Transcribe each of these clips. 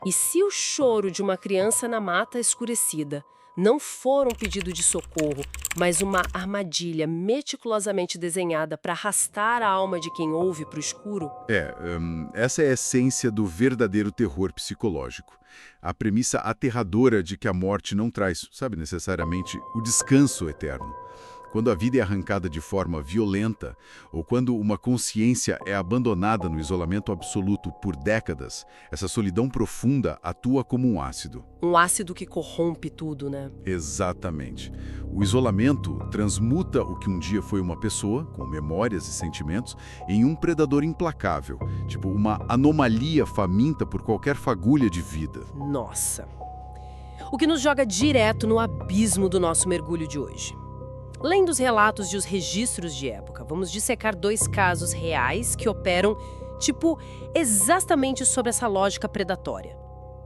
E se o choro de uma criança na mata escurecida não for um pedido de socorro, mas uma armadilha meticulosamente desenhada para arrastar a alma de quem ouve para o escuro? Essa é a essência do verdadeiro terror psicológico. A premissa aterradora de que a morte não traz, sabe, necessariamente o descanso eterno. Quando a vida é arrancada de forma violenta, ou quando uma consciência é abandonada no isolamento absoluto por décadas, essa solidão profunda atua como um ácido. Um ácido que corrompe tudo, né? Exatamente. O isolamento transmuta o que um dia foi uma pessoa, com memórias e sentimentos, em um predador implacável, tipo uma anomalia faminta por qualquer fagulha de vida. Nossa. O que nos joga direto no abismo do nosso mergulho de hoje. Além dos relatos e os registros de época, vamos dissecar dois casos reais que operam, exatamente sobre essa lógica predatória.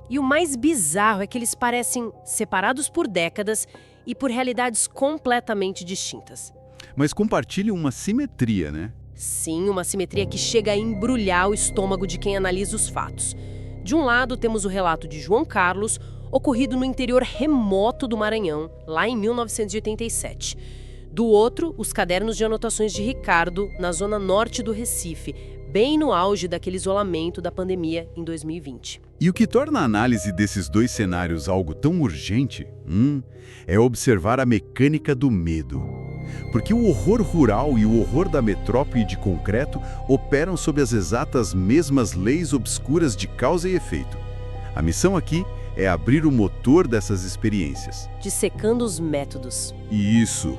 E o mais bizarro é que eles parecem separados por décadas e por realidades completamente distintas. Mas compartilham uma simetria, né? Sim, uma simetria que chega a embrulhar o estômago de quem analisa os fatos. De um lado, temos o relato de João Carlos, ocorrido no interior remoto do Maranhão, lá em 1987. Do outro, os cadernos de anotações de Ricardo, na zona norte do Recife, bem no auge daquele isolamento da pandemia em 2020. E o que torna a análise desses dois cenários algo tão urgente, é observar a mecânica do medo. Porque o horror rural e o horror da metrópole de concreto operam sob as exatas mesmas leis obscuras de causa e efeito. A missão aqui é abrir o motor dessas experiências. Dissecando os métodos. E isso,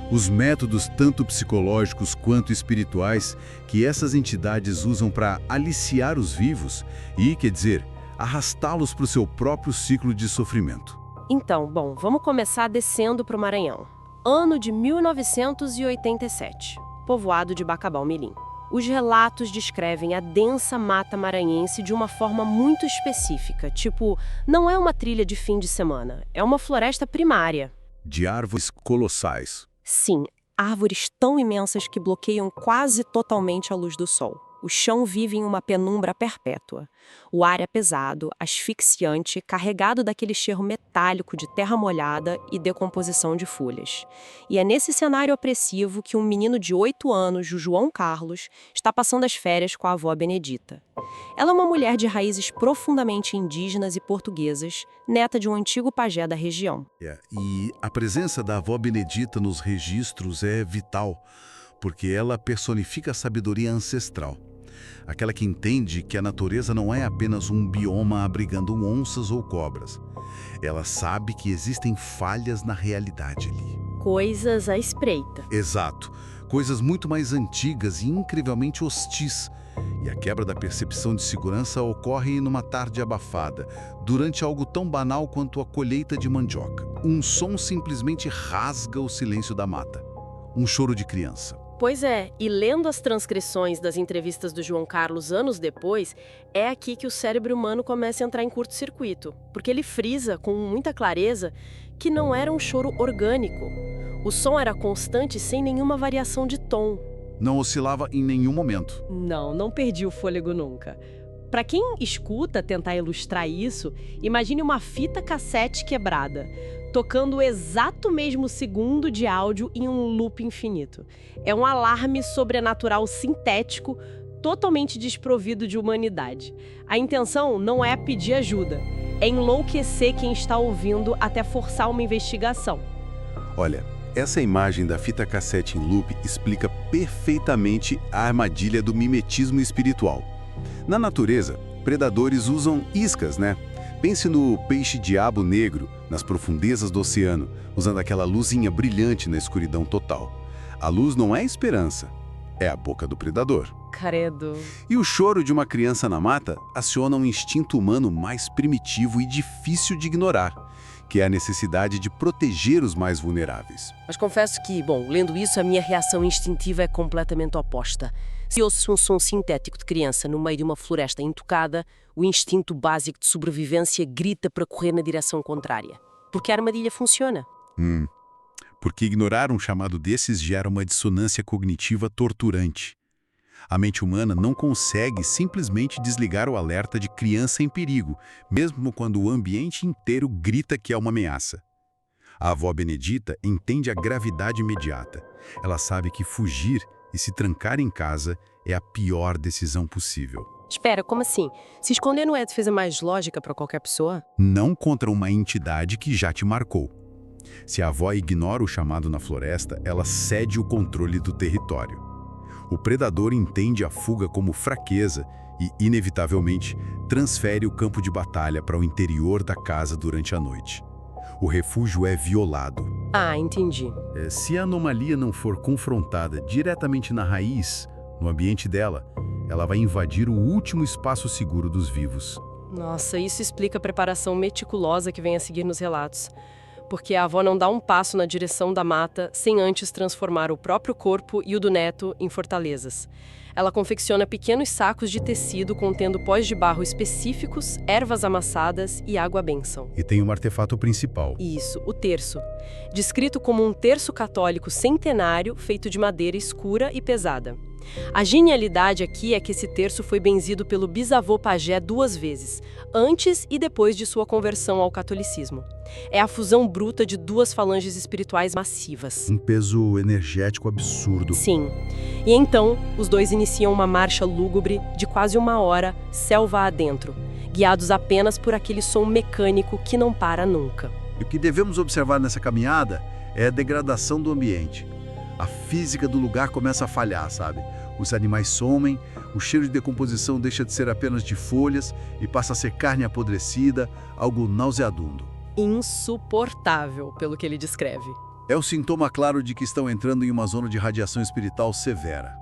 os métodos tanto psicológicos quanto espirituais que essas entidades usam para aliciar os vivos e, quer dizer, arrastá-los para o seu próprio ciclo de sofrimento. Então, vamos começar descendo para o Maranhão. Ano de 1987, povoado de Bacabal-Mirim. Os relatos descrevem a densa mata maranhense de uma forma muito específica, não é uma trilha de fim de semana, é uma floresta primária. De árvores colossais. Sim, árvores tão imensas que bloqueiam quase totalmente a luz do sol. O chão vive em uma penumbra perpétua. O ar é pesado, asfixiante, carregado daquele cheiro metálico de terra molhada e decomposição de folhas. E é nesse cenário opressivo que um menino de 8 anos, o João Carlos, está passando as férias com a avó Benedita. Ela é uma mulher de raízes profundamente indígenas e portuguesas, neta de um antigo pajé da região. E a presença da avó Benedita nos registros é vital, porque ela personifica a sabedoria ancestral. Aquela que entende que a natureza não é apenas um bioma abrigando onças ou cobras. Ela sabe que existem falhas na realidade ali. Coisas à espreita. Exato. Coisas muito mais antigas e incrivelmente hostis. E a quebra da percepção de segurança ocorre numa tarde abafada, durante algo tão banal quanto a colheita de mandioca. Um som simplesmente rasga o silêncio da mata. Um choro de criança. Pois é, e lendo as transcrições das entrevistas do João Carlos anos depois, é aqui que o cérebro humano começa a entrar em curto-circuito, porque ele frisa com muita clareza que não era um choro orgânico. O som era constante sem nenhuma variação de tom. Não oscilava em nenhum momento. Não perdi o fôlego nunca. Para quem escuta tentar ilustrar isso, imagine uma fita cassete quebrada, tocando o exato mesmo segundo de áudio em um loop infinito. É um alarme sobrenatural sintético, totalmente desprovido de humanidade. A intenção não é pedir ajuda, é enlouquecer quem está ouvindo até forçar uma investigação. Olha, essa imagem da fita cassete em loop explica perfeitamente a armadilha do mimetismo espiritual. Na natureza, predadores usam iscas, né? Pense no peixe-diabo negro, nas profundezas do oceano, usando aquela luzinha brilhante na escuridão total. A luz não é esperança, é a boca do predador. Credo. E o choro de uma criança na mata aciona um instinto humano mais primitivo e difícil de ignorar, que é a necessidade de proteger os mais vulneráveis. Mas confesso que, lendo isso, a minha reação instintiva é completamente oposta. Se ouço um som sintético de criança no meio de uma floresta intocada, o instinto básico de sobrevivência grita para correr na direção contrária. Porque a armadilha funciona. Porque ignorar um chamado desses gera uma dissonância cognitiva torturante. A mente humana não consegue simplesmente desligar o alerta de criança em perigo, mesmo quando o ambiente inteiro grita que é uma ameaça. A avó Benedita entende a gravidade imediata. Ela sabe que fugir e se trancar em casa é a pior decisão possível. Espera, como assim? Se esconder não é a defesa mais lógica para qualquer pessoa? Não contra uma entidade que já te marcou. Se a avó ignora o chamado na floresta, ela cede o controle do território. O predador entende a fuga como fraqueza e, inevitavelmente, transfere o campo de batalha para o interior da casa durante a noite. O refúgio é violado. Ah, entendi. Se a anomalia não for confrontada diretamente na raiz, no ambiente dela, ela vai invadir o último espaço seguro dos vivos. Nossa, isso explica a preparação meticulosa que vem a seguir nos relatos. Porque a avó não dá um passo na direção da mata sem antes transformar o próprio corpo e o do neto em fortalezas. Ela confecciona pequenos sacos de tecido contendo pós de barro específicos, ervas amassadas e água-bênção. E tem um artefato principal. Isso, o terço. Descrito como um terço católico centenário feito de madeira escura e pesada. A genialidade aqui é que esse terço foi benzido pelo bisavô pajé 2 vezes, antes e depois de sua conversão ao catolicismo. É a fusão bruta de 2 falanges espirituais massivas. Um peso energético absurdo. Sim. E então, os dois iniciam uma marcha lúgubre de quase 1 hora, selva adentro, guiados apenas por aquele som mecânico que não para nunca. E o que devemos observar nessa caminhada é a degradação do ambiente. A física do lugar começa a falhar, sabe? Os animais somem, o cheiro de decomposição deixa de ser apenas de folhas e passa a ser carne apodrecida, algo nauseabundo. Insuportável, pelo que ele descreve. É o sintoma claro de que estão entrando em uma zona de radiação espiritual severa.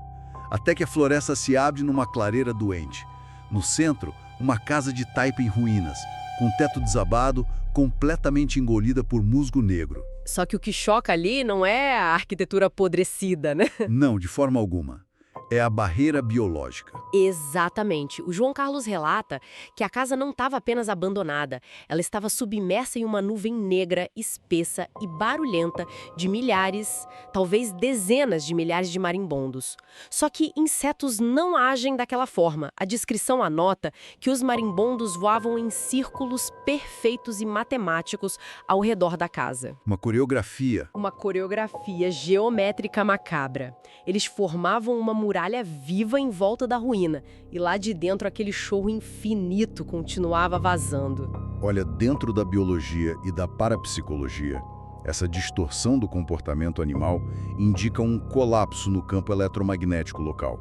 Até que a floresta se abre numa clareira doente. No centro, uma casa de taipa em ruínas, com teto desabado, completamente engolida por musgo negro. Só que o que choca ali não é a arquitetura apodrecida, né? Não, de forma alguma. É a barreira biológica. Exatamente. O João Carlos relata que a casa não estava apenas abandonada, ela estava submersa em uma nuvem negra, espessa e barulhenta de milhares, talvez dezenas de milhares de marimbondos. Só que insetos não agem daquela forma. A descrição anota que os marimbondos voavam em círculos perfeitos e matemáticos ao redor da casa. Uma coreografia. Uma coreografia geométrica macabra. Eles formavam uma muralha viva em volta da ruína, e lá de dentro aquele show infinito continuava vazando. Olha, dentro da biologia e da parapsicologia, essa distorção do comportamento animal indica um colapso no campo eletromagnético local.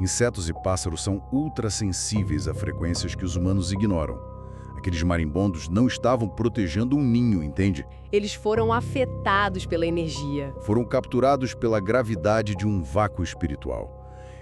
Insetos e pássaros são ultrassensíveis a frequências que os humanos ignoram. Aqueles marimbondos não estavam protegendo um ninho, entende? Eles foram afetados pela energia. Foram capturados pela gravidade de um vácuo espiritual.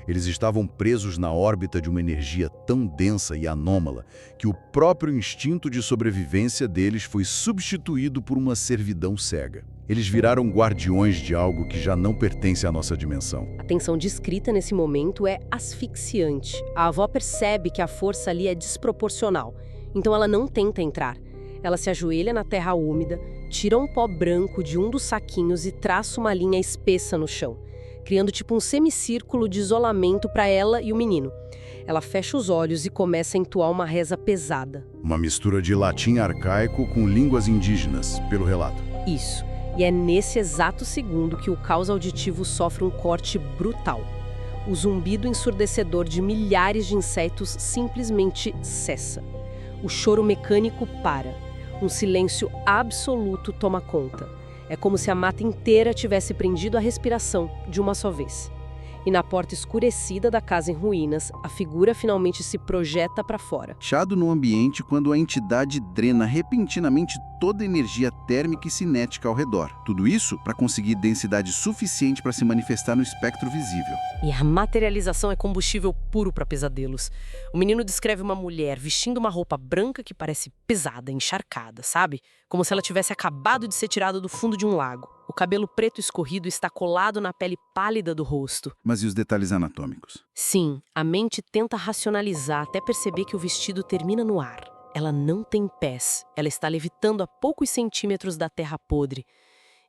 Eles estavam presos na órbita de uma energia tão densa e anômala que o próprio instinto de sobrevivência deles foi substituído por uma servidão cega. Eles viraram guardiões de algo que já não pertence à nossa dimensão. A tensão descrita nesse momento é asfixiante. A avó percebe que a força ali é desproporcional, então ela não tenta entrar. Ela se ajoelha na terra úmida, tira um pó branco de um dos saquinhos e traça uma linha espessa no chão, criando tipo um semicírculo de isolamento para ela e o menino. Ela fecha os olhos e começa a entoar uma reza pesada. Uma mistura de latim arcaico com línguas indígenas, pelo relato. Isso. E é nesse exato segundo que o caos auditivo sofre um corte brutal. O zumbido ensurdecedor de milhares de insetos simplesmente cessa. O choro mecânico para. Um silêncio absoluto toma conta. É como se a mata inteira tivesse prendido a respiração de uma só vez. E na porta escurecida da casa em ruínas, a figura finalmente se projeta para fora. Fechado no ambiente quando a entidade drena repentinamente toda a energia térmica e cinética ao redor. Tudo isso para conseguir densidade suficiente para se manifestar no espectro visível. E a materialização é combustível puro para pesadelos. O menino descreve uma mulher vestindo uma roupa branca que parece pesada, encharcada, sabe? Como se ela tivesse acabado de ser tirada do fundo de um lago. O cabelo preto escorrido está colado na pele pálida do rosto. Mas e os detalhes anatômicos? Sim, a mente tenta racionalizar até perceber que o vestido termina no ar. Ela não tem pés, ela está levitando a poucos centímetros da terra podre.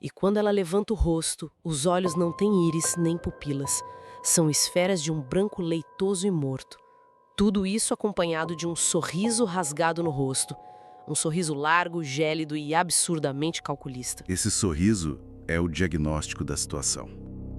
E quando ela levanta o rosto, os olhos não têm íris nem pupilas. São esferas de um branco leitoso e morto. Tudo isso acompanhado de um sorriso rasgado no rosto. Um sorriso largo, gélido e absurdamente calculista. Esse sorriso é o diagnóstico da situação.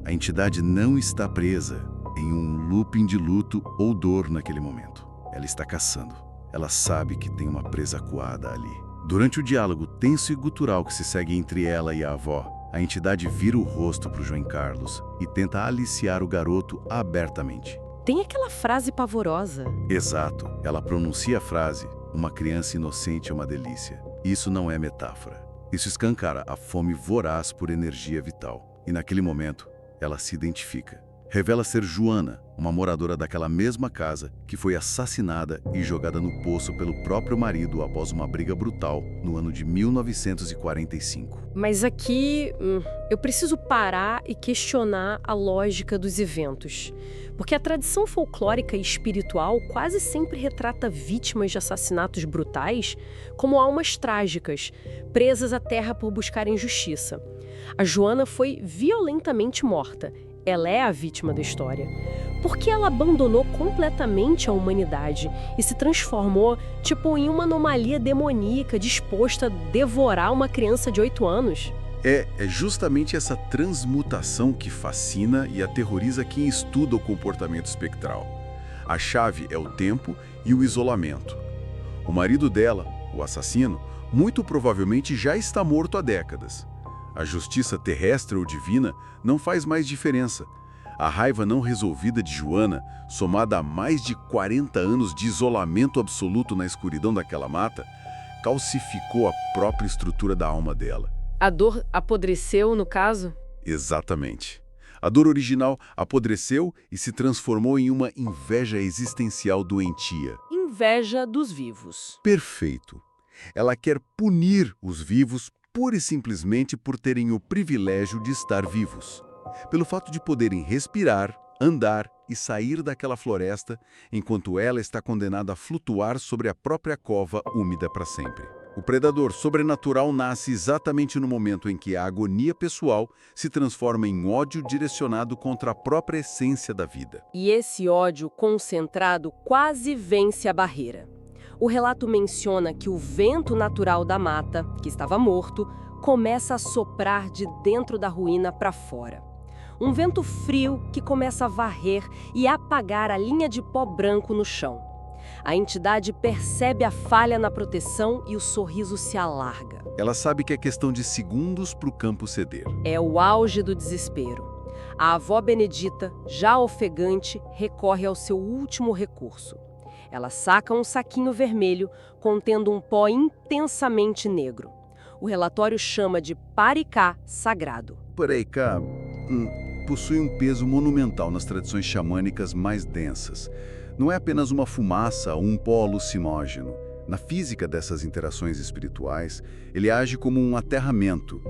A entidade não está presa em um looping de luto ou dor naquele momento. Ela está caçando. Ela sabe que tem uma presa acuada ali. Durante o diálogo tenso e gutural que se segue entre ela e a avó, a entidade vira o rosto para o João Carlos e tenta aliciar o garoto abertamente. Tem aquela frase pavorosa. Exato. Ela pronuncia a frase: uma criança inocente é uma delícia. Isso não é metáfora. Isso escancara a fome voraz por energia vital. E naquele momento, ela se identifica. Revela ser Joana, uma moradora daquela mesma casa que foi assassinada e jogada no poço pelo próprio marido após uma briga brutal no ano de 1945. Mas aqui eu preciso parar e questionar a lógica dos eventos. Porque a tradição folclórica e espiritual quase sempre retrata vítimas de assassinatos brutais como almas trágicas, presas à terra por buscarem justiça. A Joana foi violentamente morta. Ela é a vítima da história. Por que ela abandonou completamente a humanidade e se transformou, em uma anomalia demoníaca disposta a devorar uma criança de 8 anos? É justamente essa transmutação que fascina e aterroriza quem estuda o comportamento espectral. A chave é o tempo e o isolamento. O marido dela, o assassino, muito provavelmente já está morto há décadas. A justiça terrestre ou divina não faz mais diferença. A raiva não resolvida de Joana, somada a mais de 40 anos de isolamento absoluto na escuridão daquela mata, calcificou a própria estrutura da alma dela. A dor apodreceu, no caso? Exatamente. A dor original apodreceu e se transformou em uma inveja existencial doentia. Inveja dos vivos. Perfeito. Ela quer punir os vivos pura e simplesmente por terem o privilégio de estar vivos. Pelo fato de poderem respirar, andar e sair daquela floresta, enquanto ela está condenada a flutuar sobre a própria cova úmida para sempre. O predador sobrenatural nasce exatamente no momento em que a agonia pessoal se transforma em ódio direcionado contra a própria essência da vida. E esse ódio concentrado quase vence a barreira. O relato menciona que o vento natural da mata, que estava morto, começa a soprar de dentro da ruína para fora. Um vento frio que começa a varrer e apagar a linha de pó branco no chão. A entidade percebe a falha na proteção e o sorriso se alarga. Ela sabe que é questão de segundos para o campo ceder. É o auge do desespero. A avó Benedita, já ofegante, recorre ao seu último recurso. Ela saca um saquinho vermelho contendo um pó intensamente negro. O relatório chama de paricá sagrado. Paricá possui um peso monumental nas tradições xamânicas mais densas. Não é apenas uma fumaça ou um pó alucinógeno. Na física dessas interações espirituais, ele age como um aterramento.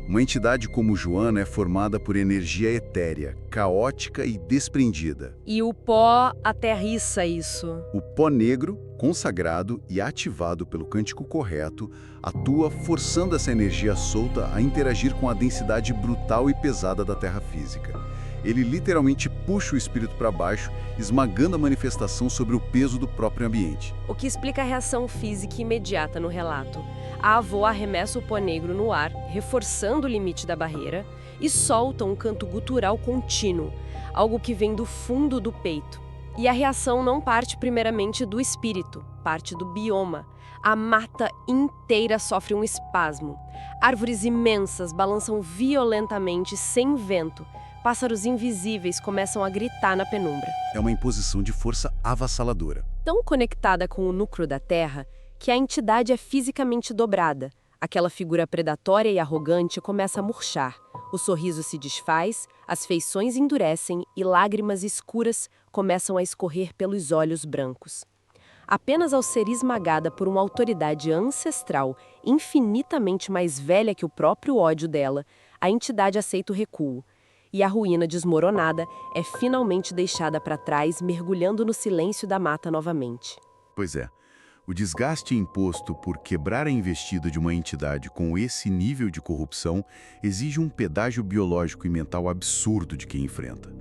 Uma entidade como Joana é formada por energia etérea, caótica e desprendida. E o pó aterriça isso. O pó negro, consagrado e ativado pelo cântico correto, atua forçando essa energia solta a interagir com a densidade brutal e pesada da terra física. Ele literalmente puxa o espírito para baixo, esmagando a manifestação sobre o peso do próprio ambiente. O que explica a reação física imediata no relato. A avó arremessa o pó negro no ar, reforçando o limite da barreira, e solta um canto gutural contínuo, algo que vem do fundo do peito. E a reação não parte primeiramente do espírito, parte do bioma. A mata inteira sofre um espasmo. Árvores imensas balançam violentamente sem vento. Pássaros invisíveis começam a gritar na penumbra. É uma imposição de força avassaladora. Tão conectada com o núcleo da Terra que a entidade é fisicamente dobrada. Aquela figura predatória e arrogante começa a murchar. O sorriso se desfaz, as feições endurecem e lágrimas escuras começam a escorrer pelos olhos brancos. Apenas ao ser esmagada por uma autoridade ancestral infinitamente mais velha que o próprio ódio dela, a entidade aceita o recuo. E a ruína desmoronada é finalmente deixada para trás, mergulhando no silêncio da mata novamente. Pois é. O desgaste imposto por quebrar a investida de uma entidade com esse nível de corrupção exige um pedágio biológico e mental absurdo de quem enfrenta.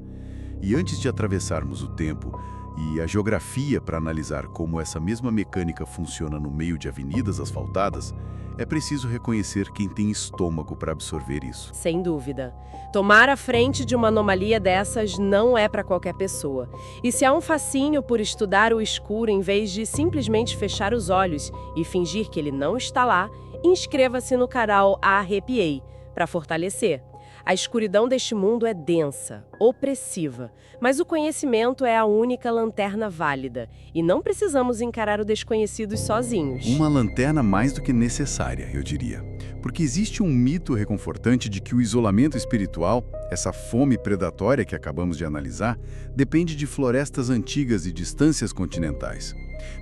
E antes de atravessarmos o tempo e a geografia para analisar como essa mesma mecânica funciona no meio de avenidas asfaltadas, é preciso reconhecer quem tem estômago para absorver isso. Sem dúvida. Tomar a frente de uma anomalia dessas não é para qualquer pessoa. E se há um fascínio por estudar o escuro em vez de simplesmente fechar os olhos e fingir que ele não está lá, inscreva-se no canal Arrepiei para fortalecer. A escuridão deste mundo é densa, opressiva, mas o conhecimento é a única lanterna válida e não precisamos encarar o desconhecido sozinhos. Uma lanterna mais do que necessária, eu diria. Porque existe um mito reconfortante de que o isolamento espiritual, essa fome predatória que acabamos de analisar, depende de florestas antigas e distâncias continentais.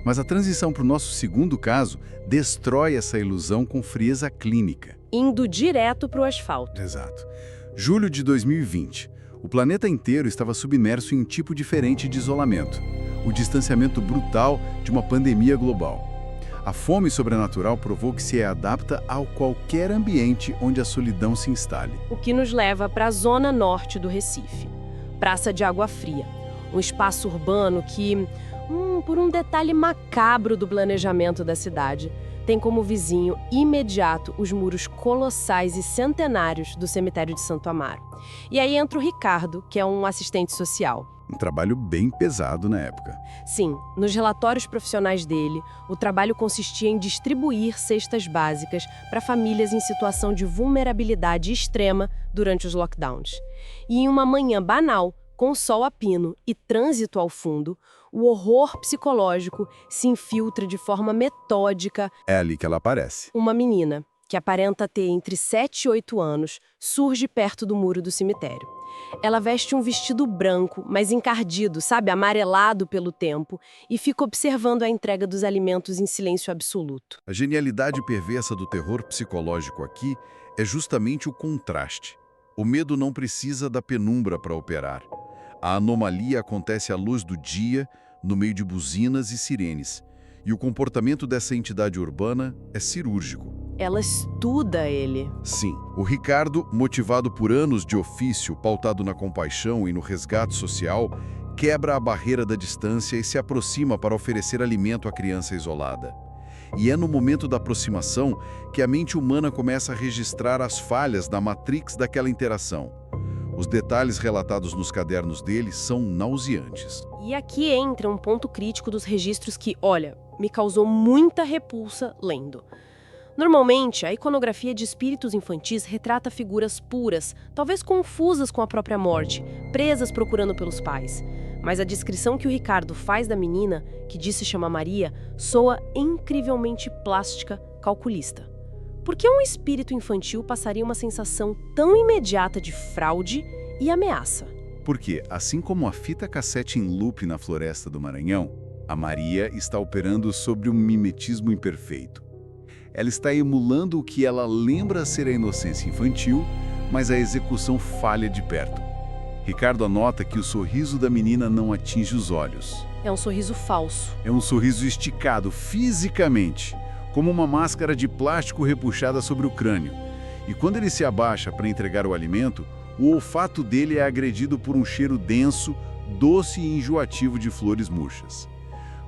Mas a transição para o nosso segundo caso destrói essa ilusão com frieza clínica. Indo direto para o asfalto. Exato. Julho de 2020. O planeta inteiro estava submerso em um tipo diferente de isolamento. O distanciamento brutal de uma pandemia global. A fome sobrenatural provou que se adapta a qualquer ambiente onde a solidão se instale. O que nos leva para a zona norte do Recife. Praça de Água Fria. Um espaço urbano que, por um detalhe macabro do planejamento da cidade, tem como vizinho imediato os muros colossais e centenários do cemitério de Santo Amaro. E aí entra o Ricardo, que é um assistente social. Um trabalho bem pesado na época. Sim, nos relatórios profissionais dele, o trabalho consistia em distribuir cestas básicas para famílias em situação de vulnerabilidade extrema durante os lockdowns. E em uma manhã banal, com sol a pino e trânsito ao fundo, o horror psicológico se infiltra de forma metódica. É ali que ela aparece. Uma menina, que aparenta ter entre 7 e 8 anos, surge perto do muro do cemitério. Ela veste um vestido branco, mas encardido, sabe, amarelado pelo tempo, e fica observando a entrega dos alimentos em silêncio absoluto. A genialidade perversa do terror psicológico aqui é justamente o contraste. O medo não precisa da penumbra para operar. A anomalia acontece à luz do dia, no meio de buzinas e sirenes. E o comportamento dessa entidade urbana é cirúrgico. Ela estuda ele. Sim, o Ricardo, motivado por anos de ofício, pautado na compaixão e no resgate social, quebra a barreira da distância e se aproxima para oferecer alimento à criança isolada. E é no momento da aproximação que a mente humana começa a registrar as falhas da matrix daquela interação. Os detalhes relatados nos cadernos dele são nauseantes. E aqui entra um ponto crítico dos registros que, olha, me causou muita repulsa lendo. Normalmente, a iconografia de espíritos infantis retrata figuras puras, talvez confusas com a própria morte, presas procurando pelos pais. Mas a descrição que o Ricardo faz da menina, que diz se chama Maria, soa incrivelmente plástica, calculista. Por que um espírito infantil passaria uma sensação tão imediata de fraude e ameaça? Porque, assim como a fita cassete em loop na floresta do Maranhão, a Maria está operando sobre um mimetismo imperfeito. Ela está emulando o que ela lembra ser a inocência infantil, mas a execução falha de perto. Ricardo anota que o sorriso da menina não atinge os olhos. É um sorriso falso. É um sorriso esticado fisicamente, como uma máscara de plástico repuxada sobre o crânio. E quando ele se abaixa para entregar o alimento, o olfato dele é agredido por um cheiro denso, doce e enjoativo de flores murchas.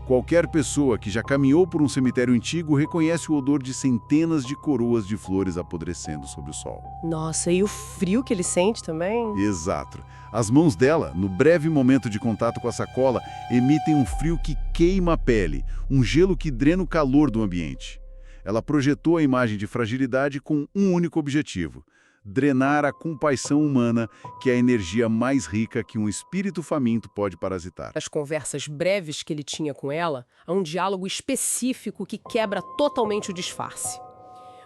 Qualquer pessoa que já caminhou por um cemitério antigo reconhece o odor de centenas de coroas de flores apodrecendo sob o sol. Nossa, e o frio que ele sente também? Exato. As mãos dela, no breve momento de contato com a sacola, emitem um frio que queima a pele, um gelo que drena o calor do ambiente. Ela projetou a imagem de fragilidade com um único objetivo: drenar a compaixão humana, que é a energia mais rica que um espírito faminto pode parasitar. Nas conversas breves que ele tinha com ela, há um diálogo específico que quebra totalmente o disfarce.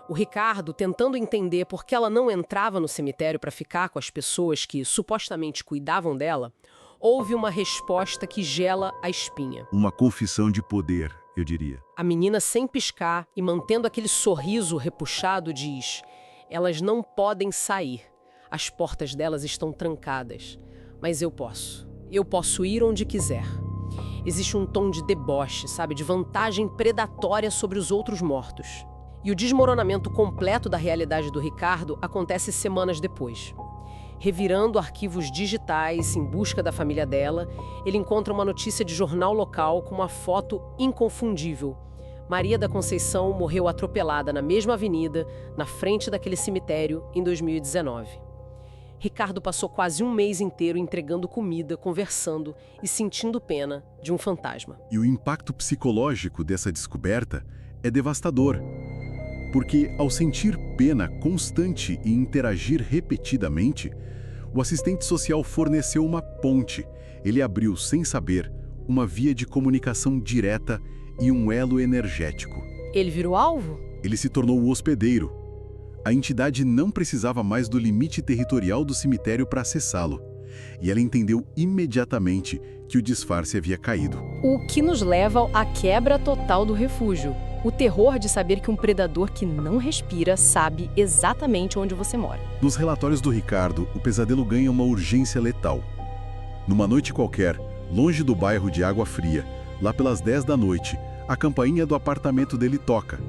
O Ricardo, tentando entender por que ela não entrava no cemitério para ficar com as pessoas que supostamente cuidavam dela, ouve uma resposta que gela a espinha. Uma confissão de poder, eu diria. A menina, sem piscar e mantendo aquele sorriso repuxado, diz: elas não podem sair. As portas delas estão trancadas. Mas eu posso. Eu posso ir onde quiser. Existe um tom de deboche, sabe? De vantagem predatória sobre os outros mortos. E o desmoronamento completo da realidade do Ricardo acontece semanas depois. Revirando arquivos digitais em busca da família dela, ele encontra uma notícia de jornal local com uma foto inconfundível. Maria da Conceição morreu atropelada na mesma avenida, na frente daquele cemitério, em 2019. Ricardo passou quase um mês inteiro entregando comida, conversando e sentindo pena de um fantasma. E o impacto psicológico dessa descoberta é devastador. Porque, ao sentir pena constante e interagir repetidamente, o assistente social forneceu uma ponte. Ele abriu, sem saber, uma via de comunicação direta e um elo energético. Ele virou alvo? Ele se tornou o hospedeiro. A entidade não precisava mais do limite territorial do cemitério para acessá-lo. E ela entendeu imediatamente que o disfarce havia caído. O que nos leva à quebra total do refúgio. O terror de saber que um predador que não respira sabe exatamente onde você mora. Nos relatórios do Ricardo, o pesadelo ganha uma urgência letal. Numa noite qualquer, longe do bairro de Água Fria, lá pelas 10 da noite, a campainha do apartamento dele toca.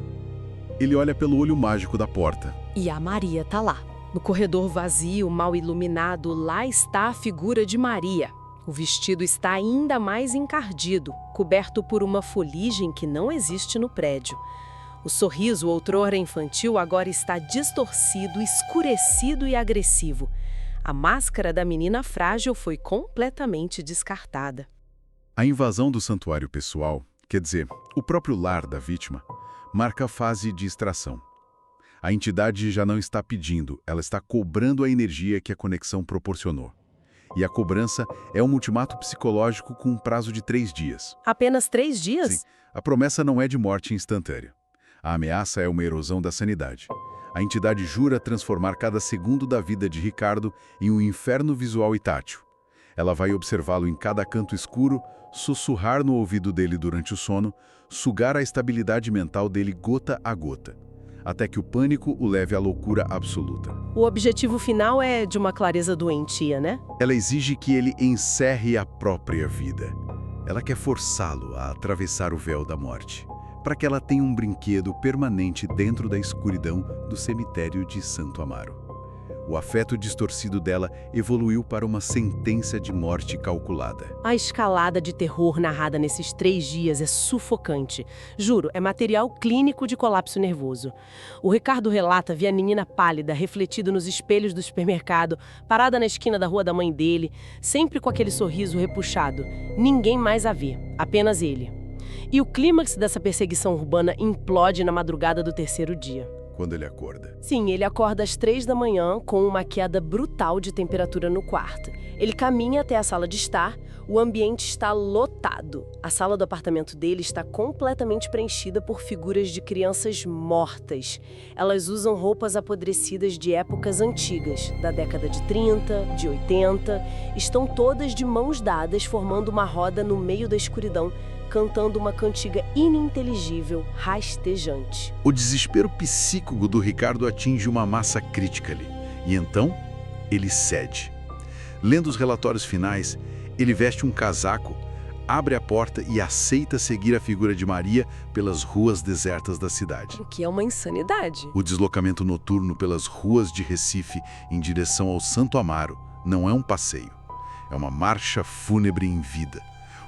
Ele olha pelo olho mágico da porta. E a Maria tá lá. No corredor vazio, mal iluminado, lá está a figura de Maria. O vestido está ainda mais encardido, coberto por uma fuligem que não existe no prédio. O sorriso outrora infantil agora está distorcido, escurecido e agressivo. A máscara da menina frágil foi completamente descartada. A invasão do santuário pessoal, quer dizer, o próprio lar da vítima, marca a fase de extração. A entidade já não está pedindo, ela está cobrando a energia que a conexão proporcionou. E a cobrança é um ultimato psicológico com um prazo de 3 dias. Apenas 3 dias? Sim, a promessa não é de morte instantânea. A ameaça é uma erosão da sanidade. A entidade jura transformar cada segundo da vida de Ricardo em um inferno visual e tátil. Ela vai observá-lo em cada canto escuro, sussurrar no ouvido dele durante o sono, sugar a estabilidade mental dele gota a gota, até que o pânico o leve à loucura absoluta. O objetivo final é de uma clareza doentia, né? Ela exige que ele encerre a própria vida. Ela quer forçá-lo a atravessar o véu da morte, para que ela tenha um brinquedo permanente dentro da escuridão do cemitério de Santo Amaro. O afeto distorcido dela evoluiu para uma sentença de morte calculada. A escalada de terror narrada nesses 3 dias é sufocante. Juro, é material clínico de colapso nervoso. O Ricardo relata ver a menina pálida, refletido nos espelhos do supermercado, parada na esquina da rua da mãe dele, sempre com aquele sorriso repuxado. Ninguém mais a vê, apenas ele. E o clímax dessa perseguição urbana implode na madrugada do 3º dia. Quando ele acorda. Sim, ele acorda às 3 da manhã com uma queda brutal de temperatura no quarto. Ele caminha até a sala de estar, o ambiente está lotado. A sala do apartamento dele está completamente preenchida por figuras de crianças mortas. Elas usam roupas apodrecidas de épocas antigas, da década de 30, de 80. Estão todas de mãos dadas, formando uma roda no meio da escuridão, cantando uma cantiga ininteligível, rastejante. O desespero psíquico do Ricardo atinge uma massa crítica ali. E então, ele cede. Lendo os relatórios finais, ele veste um casaco, abre a porta e aceita seguir a figura de Maria pelas ruas desertas da cidade. O que é uma insanidade. O deslocamento noturno pelas ruas de Recife em direção ao Santo Amaro não é um passeio. É uma marcha fúnebre em vida,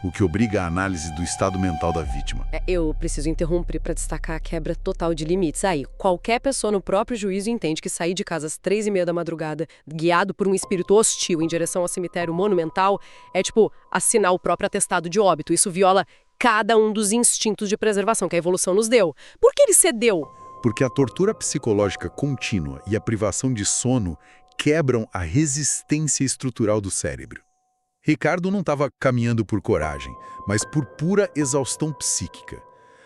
o que obriga a análise do estado mental da vítima. Eu preciso interromper para destacar a quebra total de limites. Aí, qualquer pessoa no próprio juízo entende que sair de casa às 3h30 da madrugada, guiado por um espírito hostil em direção ao cemitério monumental, é tipo assinar o próprio atestado de óbito. Isso viola cada um dos instintos de preservação que a evolução nos deu. Por que ele cedeu? Porque a tortura psicológica contínua e a privação de sono quebram a resistência estrutural do cérebro. Ricardo não estava caminhando por coragem, mas por pura exaustão psíquica.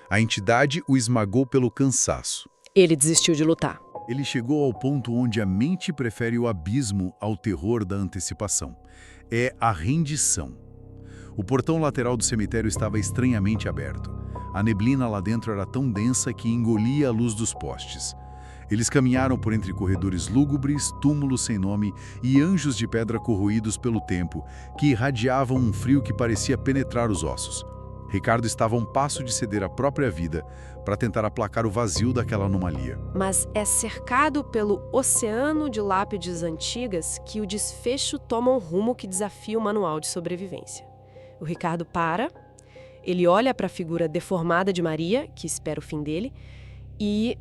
A entidade o esmagou pelo cansaço. Ele desistiu de lutar. Ele chegou ao ponto onde a mente prefere o abismo ao terror da antecipação. É a rendição. O portão lateral do cemitério estava estranhamente aberto. A neblina lá dentro era tão densa que engolia a luz dos postes. Eles caminharam por entre corredores lúgubres, túmulos sem nome e anjos de pedra corroídos pelo tempo, que irradiavam um frio que parecia penetrar os ossos. Ricardo estava a um passo de ceder a própria vida para tentar aplacar o vazio daquela anomalia. Mas é cercado pelo oceano de lápides antigas que o desfecho toma um rumo que desafia o manual de sobrevivência. O Ricardo para, ele olha para a figura deformada de Maria, que espera o fim dele, e,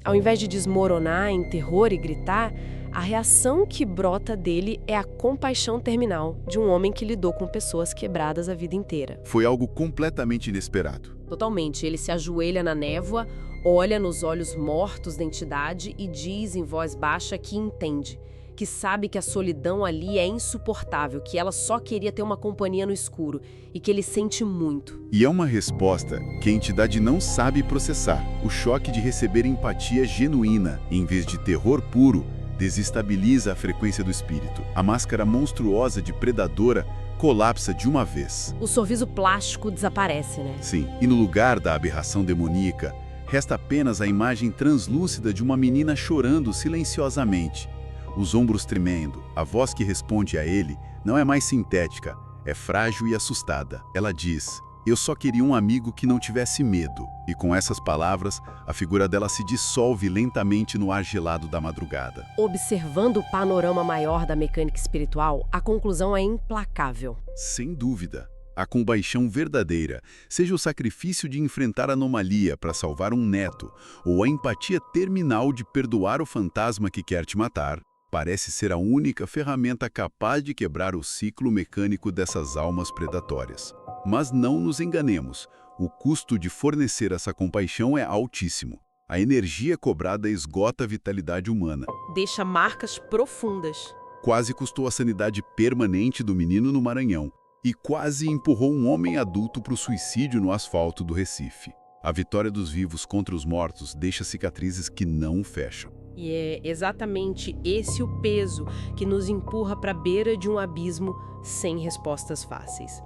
ao invés de desmoronar em terror e gritar, a reação que brota dele é a compaixão terminal de um homem que lidou com pessoas quebradas a vida inteira. Foi algo completamente inesperado. Totalmente. Ele se ajoelha na névoa, olha nos olhos mortos da entidade e diz em voz baixa que entende, que sabe que a solidão ali é insuportável, que ela só queria ter uma companhia no escuro e que ele sente muito. E é uma resposta que a entidade não sabe processar. O choque de receber empatia genuína, em vez de terror puro, desestabiliza a frequência do espírito. A máscara monstruosa de predadora colapsa de uma vez. O sorriso plástico desaparece, né? Sim, e no lugar da aberração demoníaca, resta apenas a imagem translúcida de uma menina chorando silenciosamente. Os ombros tremendo, a voz que responde a ele não é mais sintética, é frágil e assustada. Ela diz: "Eu só queria um amigo que não tivesse medo." E com essas palavras, a figura dela se dissolve lentamente no ar gelado da madrugada. Observando o panorama maior da mecânica espiritual, a conclusão é implacável. Sem dúvida. A compaixão verdadeira, seja o sacrifício de enfrentar a anomalia para salvar um neto, ou a empatia terminal de perdoar o fantasma que quer te matar, parece ser a única ferramenta capaz de quebrar o ciclo mecânico dessas almas predatórias. Mas não nos enganemos, o custo de fornecer essa compaixão é altíssimo. A energia cobrada esgota a vitalidade humana. Deixa marcas profundas. Quase custou a sanidade permanente do menino no Maranhão e quase empurrou um homem adulto para o suicídio no asfalto do Recife. A vitória dos vivos contra os mortos deixa cicatrizes que não fecham. E é exatamente esse o peso que nos empurra para a beira de um abismo sem respostas fáceis.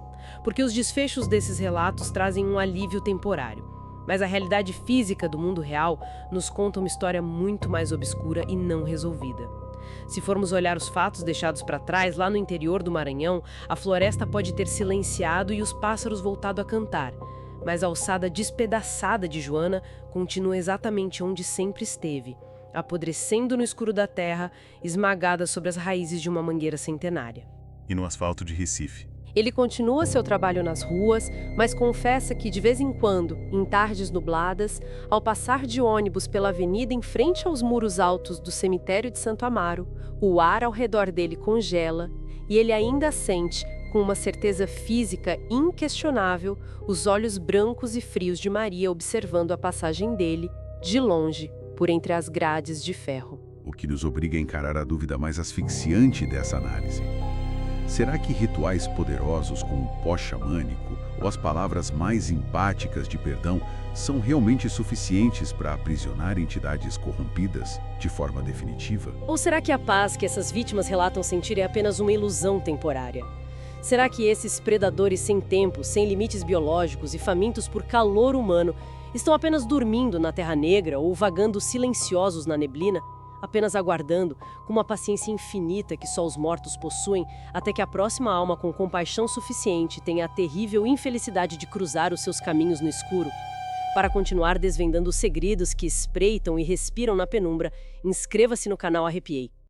Porque os desfechos desses relatos trazem um alívio temporário, mas a realidade física do mundo real nos conta uma história muito mais obscura e não resolvida. Se formos olhar os fatos deixados para trás, lá no interior do Maranhão, a floresta pode ter silenciado e os pássaros voltado a cantar, mas a ossada despedaçada de Joana continua exatamente onde sempre esteve, apodrecendo no escuro da terra, esmagada sobre as raízes de uma mangueira centenária. E no asfalto de Recife? Ele continua seu trabalho nas ruas, mas confessa que de vez em quando, em tardes nubladas, ao passar de ônibus pela avenida em frente aos muros altos do cemitério de Santo Amaro, o ar ao redor dele congela e ele ainda sente, com uma certeza física inquestionável, os olhos brancos e frios de Maria observando a passagem dele, de longe, por entre as grades de ferro. O que nos obriga a encarar a dúvida mais asfixiante dessa análise. Será que rituais poderosos como o pó xamânico ou as palavras mais empáticas de perdão são realmente suficientes para aprisionar entidades corrompidas de forma definitiva? Ou será que a paz que essas vítimas relatam sentir é apenas uma ilusão temporária? Será que esses predadores sem tempo, sem limites biológicos e famintos por calor humano estão apenas dormindo na Terra Negra ou vagando silenciosos na neblina, apenas aguardando, com uma paciência infinita que só os mortos possuem, até que a próxima alma com compaixão suficiente tenha a terrível infelicidade de cruzar os seus caminhos no escuro? Para continuar desvendando os segredos que espreitam e respiram na penumbra, inscreva-se no canal Arrepiei.